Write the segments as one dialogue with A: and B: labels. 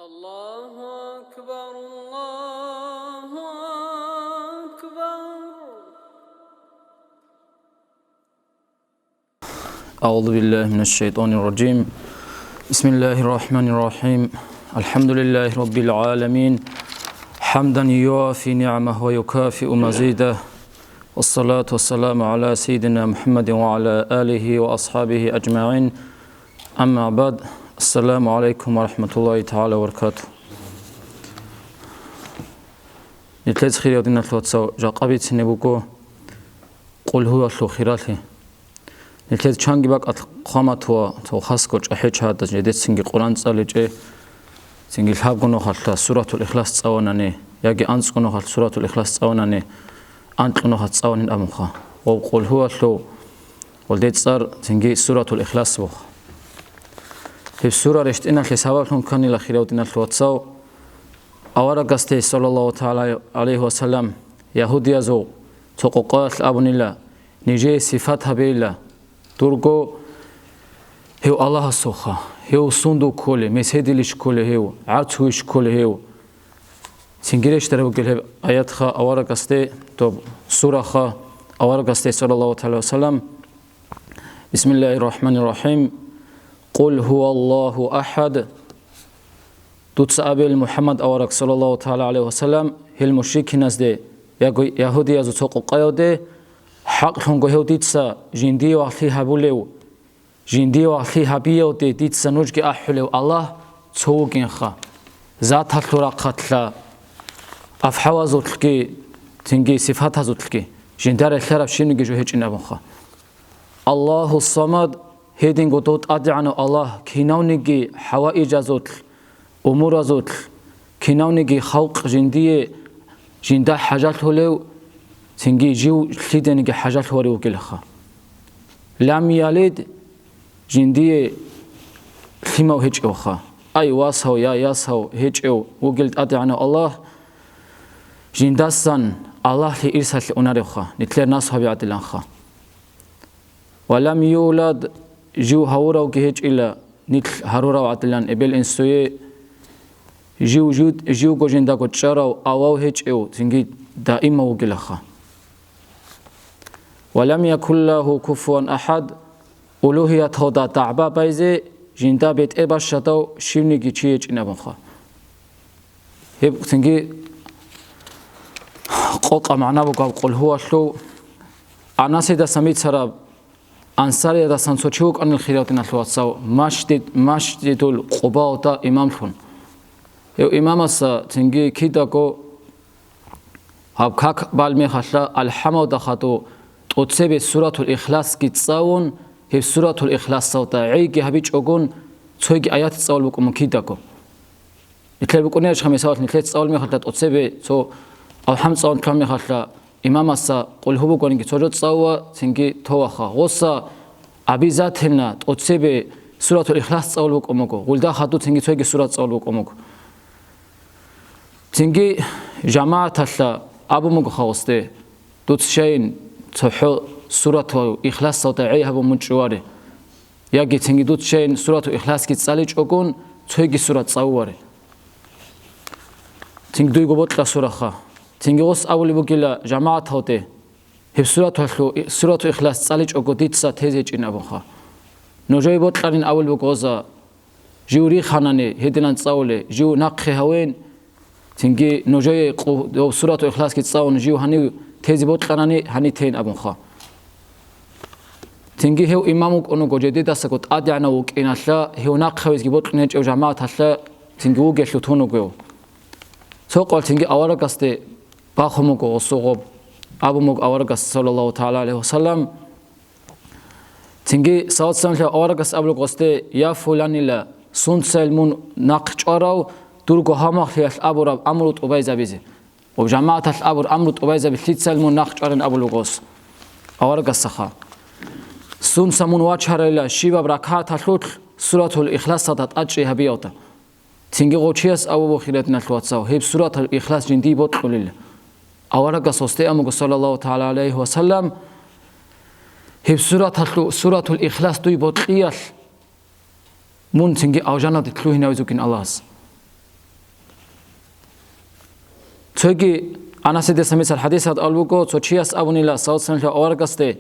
A: الله أكبر الله أكبر.
B: أعوذ بالله من الشيطان الرجيم. بسم الله الرحمن الرحيم. الحمد لله رب العالمين حمدا يوافي نعمه ويكافئ مزيده، والصلاة والسلام على سيدنا محمد وعلى آله وأصحابه أجمعين. أما بعد، السلام عليكم ورحمة الله تعالى وبركاته. نتلز خير دينا تلوتسو جاقبيت نبوكو قل هو أصل خيراته. نتلز چانگی باق قامتوا تو خاص کوچ احچ هات جديد سنگی قرآن صالجه سنگی الحب گنو خالتا سورة الإخلاص تصاونانه ياجي أنس گنو خالت سورة الإخلاص تصاونانه أنت گنو خالت تصاونين أمخا وقل هو أصل ولديت صار سنگی سورة الإخلاص بخ. في السورة رشتنا الحسابات كان إلى خيراتنا الواتساو أورا قستي صلى الله تعالى عليه وسلم يهودي زو تقوقات أبن الله نجي صفاتها بيلا ترجو هو الله السخا هو صندوق كله مسهدلش كله هو عطوش كله هو سنجريش ترى بقول آيات خا أورا قستي طب سورة خا أورا قستي صلى الله تعالى وسلم بسم الله الرحمن الرحيم قل هو الله أحد تتسأبل محمد أورك صلى الله تعالى عليه وسلم هل المشركين أزدي يهودي أزو توقو قيودي حق لنقو هو ديتسا جندي وعلي هبوليو جندي وعلي هبيو دي ديتسا نوجي أحوليو الله توقين خا ذات هتلورا قتلا أفحوا زوتلكي تنجي صفاتها زوتلكي جندار الخراب شنوغي جو هيج إنابنخا الله الصمد هيدين قطوط أدعنا الله كيناونيجي حوائج زوتل أمور زوتل كيناونيجي خلق جندية جندا حاجات هلو تنجي جيو ليدنيجي حاجات هوريو كلها لم يلد جندية خيمة وهج أوخا أي واسهو يا ياسهو هج أو وقلت أدعنا الله جنداسان الله لإرسال لأناريوخا نتلير ناس هو بيعدلانخا ولم يولد جو هورا وكهج إلا نتل هرورا وعدلان إبل إنسوية جو جندا كتشارا أو هج أو تنجي دائما وقلخا ولم يكن له كفوا أحد ألوهية هودا تعبا بايزي جندا بيت إبا شتاو شيرنيجي تشيج إنابنخا هب تنجي قوقع معنا وقال هو شلو أنا سيدا سميت سراب أنصاري هذا سانسوتشوك أن الخيرات نحلواتساو ماشدد القباوتا إمامهم يو إمام السا تنجي كيداكو هابكاك بالمي خلا الحمو دخاتو تقصي سورة الإخلاص كتساون هي سورة الإخلاص صوتا عيكي هبيج أقون تسويق آيات تساول بكم كيداكو نتلاقي بكوني أش خمسات نتلاقي تساول مي خلا تقصي تو أو حمد صاون كلامي خلا إمام السا قل هو بقولين كتوجد صوا تنجي توخا غصة عبيزات هنا تقصي سورة الإخلاص تساول بكم ولدا خاتو تنجي تسويق سورة تساول بكم تنجي جماعة هلا أبو مغ خوسته دوتشين تحو سورة الإخلاص صوتعي هبو منشواري ياجي تنجي دوتشين سورة الإخلاص كي تسالج أكون تسويق سورة تصوري تنجي دوي قبض سورة خا تنجي غص أولي بقيلا جماعة هوتي هي سورة الإخلاص تسالج أكو ديتسا تهزيج إن أبوخا نوجي بطلين أول بقوزا جيوري خاناني هدنا تصاولي جيو ناقخي هوين تنجي نوجي سورة الإخلاص كي تصاون جيو هني تهزي بطلاني هني تين أبوخا تنجي هو إمامك أنو جديد أسكت أدعنا وكإن الله هو ناقخويز بطلين أو جماعة الله تنجي وجه لتونو جو سوق تنجي أورا قصدي باخمك وصوغب أبو مك أورا قصد صلى الله تعالى عليه وسلم تنجي صوت سمع أورا قصد أبو قصدي يا فلان لا سون سلمون ناقش أراو درجو هامخ ليش أبو رب أمرت أبيزا بيزي وبجماعة الأبو أمرت أبيزا بثلث سلمون ناقش أرن أبو لقص أورا قصد خا سون سمون واتشهر إلى شيبة بركات الحوت سورة الإخلاص صدت أجري هبيوتا تنجي غوتشيس أبو بخيرتنا الواتساو هي سورة الإخلاص جندي بطل لله أورا قصد أمك صلى الله تعالى عليه وسلم هي سورة الإخلاص دوي بطل مون تنجي أوجانا تتلوه نوزوكين الله Цоги анасиде самисар хадисат албуко цочиас абунила саутсан аваргасте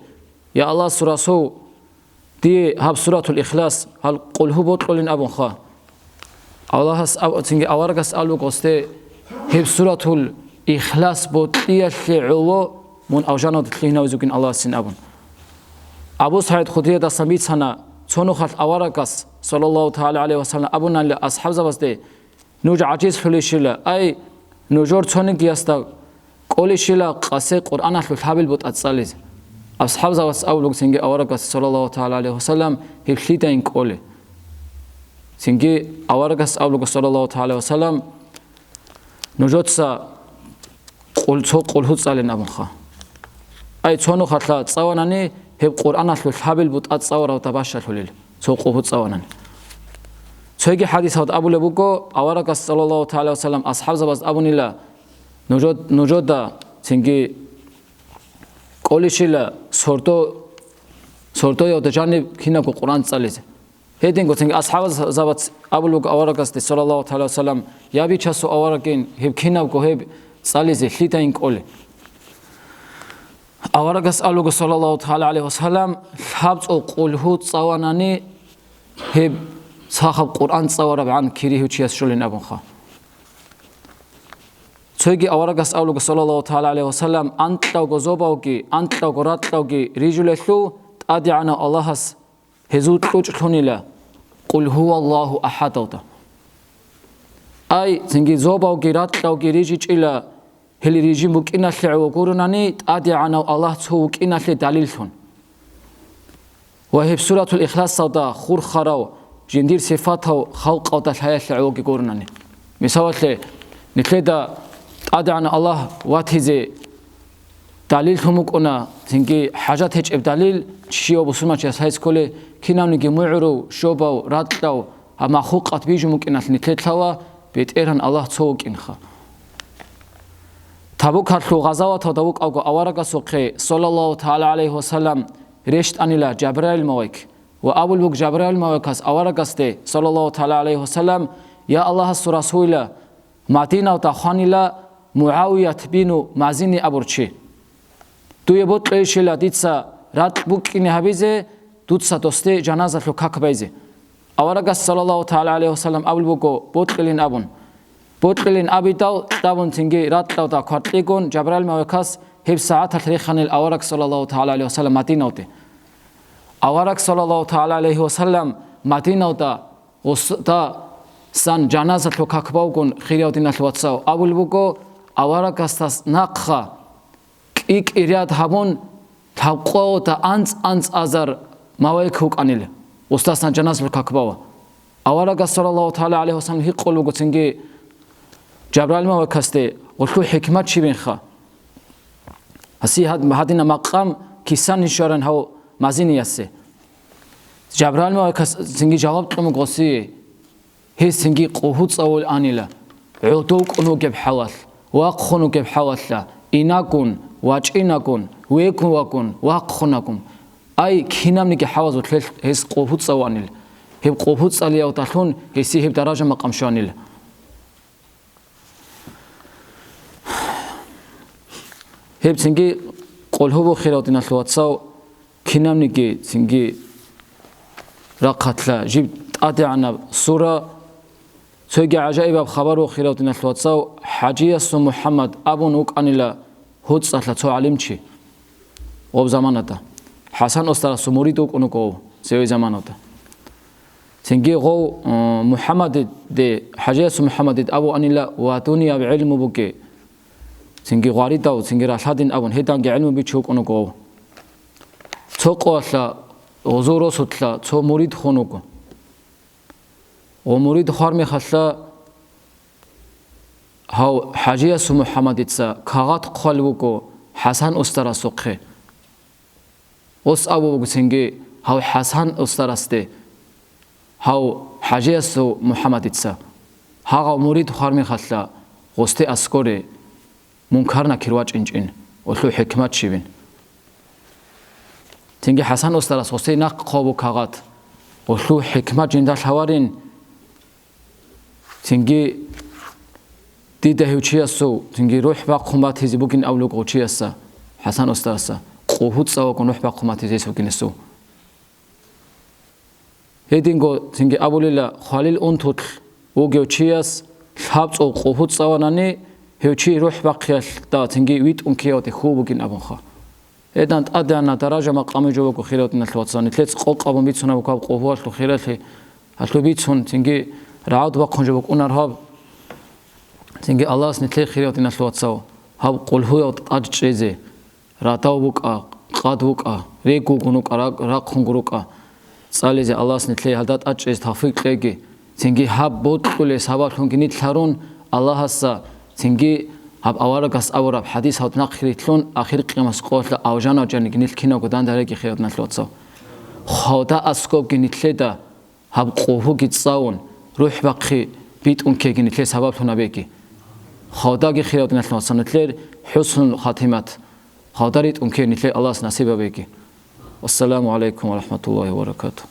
B: я Аллах сурасу ди хаб суратул ихлас хал қулху ботлин абунха Аллахас цинги аваргас албукосте хиб суратул ихлас ботлияллиуво мун авжанат тлинавзукин Аллах син абун Абу Саид Худри да самицана цонухат аваргас саллаллаху таала алейхи вассалам абунал асхабзавасте нуж аҷиз хулишила ай нужор цоники яста колишила қасе Қуръан хабил бут ацализ асхабзавас аулуг синги аваргас саллаллаху таала алейхи вассалам хитлитаин коле синги аваргас аулуг саллаллаху таала алейхи вассалам нужотса қулху цалин абунха ай цонухатла цаванани хеб Қуръан хабил бут ацавара табаша хулил цоқуху цаванани Цоги хадисат абу лебуко аваракас саллаллаху таала вассалам асхабзавас абунила нужода цинги колишила сорто яудажани кинаку Қуръан цализе хединго цинги асхабзавас абу лебуко аваракас саллаллаху таала вассалам яби часу аваракин хеб кинаку хеб цализе hlitaин коле аваракас абу лебуко саллаллаху таала алейхи вассалам хабцо қулху цаванани хеб صاحب قرآن صورة عن كريه وشيس شلون أبوخا. تيجي أورجس أولو صلى الله تعالى عليه وسلم أنت لو جزوباوكي أنت لو قرات لوكي رجل شو أدي عنا الله هزوت لوجتوني لا قل هو الله أحد أوتا. أي تيجي زوباوكي رات لوكي رجيج إلى هل رجيم بكينا شلعو قرناني أدي عنا الله تو بكينا شل دليلهم. وهي سورة الإخلاص صدا خور خراو. جندير صفاته خلق أو تحية العوق يقولنني مثال نتلدا أدعنا الله واتهزي دليل همكنا تنجي حاجات هج بدليل شيء بسمة شيء هاي سكولة كنا نجي معرو شوباو راتلاو أما خلق أتبيج ممكن نتلتلاوا بيتيران الله توك إنخا تبوك هتلو غزوات تبوك أو أورق سوقي صلى الله تعالى عليه وسلم رشت أنيلا جبرائيل مويك وأول بوك جبرائيل موكاس أورقاسته صلى الله تعالى عليه وسلم يا الله السراسويل معتينا وتخانيلا معاوية بينو معزيني أبورشي تو يبوت ليشيلا ديتسا رات بوك إني هبيزه دوتسا دوستي جنازة لو كاكبايزه أورقاس صلى الله تعالى عليه وسلم أول بوكو بوتلين أبون بوتلين أبيتاو تابون تنجي رات لو تا كارتيكون جبرائيل موكاس هب ساعات التاريخان الأورق صلى الله تعالى عليه وسلم معتينا وتي أورك صلى الله تعالى عليه وسلم مدينة وسط سان جنازة لكاكباوكون خيرياتنا الواتساو أول بوكو أورك استاس نقخة إيك إرياد هبون تبقوا تا أنس أزر موايكوك أنيل وستاسنا جنازة لكاكباو أورك صلى الله تعالى عليه وسلم هي قولوا تنجي جبرائيل مواكستي وشلو حكمت شبينخا هسي هادنا مقام كيسان نشارن هاو مازینی است. جبرائیل ما سنگی جواب تمام قصی هی سنگی قهوت اول آنیلا عطوک اونو که بحوال واقخونو که بحوال لا ایناکون واجیناکون ویکون واکون واقخوناکون ای کینام نیک حواس و تل هیس قهوت اول آنیل هی قهوت الی او تلون هیسی هی درجه مقام شانیل هی سنگی قلهو بخیراتین الواتساو كنامنيكي سنجي رقتلا جبت أدعنا صورة سوي عجائب بخبر وخيراتنا الواتساو حاجية اسم محمد أبو نوك أنيلا هود ساتلا تو علمشي وب زمانته حسن أسترا سموري توك أنوكو سوي زمانته سنجي غو محمد دي حاجية اسم محمد أبو أنيلا واتوني بعلم بوكي سنجي غاريتا وسنجي رشادين أبون هيتان علم بيشوك أنوكو توقعلا وزورو سطلا تو مريد خونوكو ومريد خارمي خلا هاو حاجية سو محمد تسا كاغات قلبوكو حسن أسترا سوقه أس أبو سنجي هاو حسن أستراسته هاو حاجية سو محمد تسا هاو مريد خارمي خلا غستي أسكوري منكرنا كرواج إنجين ولو حكمت شبين تنجي حسن أسترس غستي نق قابو كاغات ولو حكمت جندال حوارين تنجي ديده هوچياسو تنگي روح باقومات هزي بوكين اولو قوچياسا حسن استاسا قوهوت سوا كون روح باقومات هزي سوكينسو هيدينغو تنگي ابوليلا خاليل اونتوت وگوچياس حبص او قوهوت سوا ناني هوچي روح باقيال دا تنگي ويت اونكيوت خوبوكين ابونخا ედან ადანა დარაჟა მაყამე ჯოვაკო ხილავტინა ლოცანი თლეც ყოყაბო მიცუნა ვკავ ყოβალო ხილალე ათლობიცუნ თინგი რაუდ ვაყონჯო ვკუნარჰაბ თინგი ალას ნიტლე ხილავტინა ლოცაო ჰაბ ყულჰუოთ აჯჭეზე რატაუბუკა ყადუკა რეგუ გუნუკა რა ხუნგურუკა წალეზე ალას ნიტლე ჰადატ აჯჭეს თაფიყეგი თინგი ჰაბ ბოტყულე საბახუნ გინითლარონ ალაჰასა თინგი اب اوارگاس اوراب حدیث هات نخریتلون آخر قیامت قاتل آوجانا جانی گنیل کینا گودان داره کی خیرات نتلوتسا خدا اسکوب گنیتله دا هب قوهو گیتساون روح بقی بیت اون که گنیتله سبب تو نبیکی خدا کی خیرات نتلوتسا نتلر حسن خاتمت خدا ریت اون که نتله الله نصیب بکی. والسلام علیکم و رحمت الله و برکاته.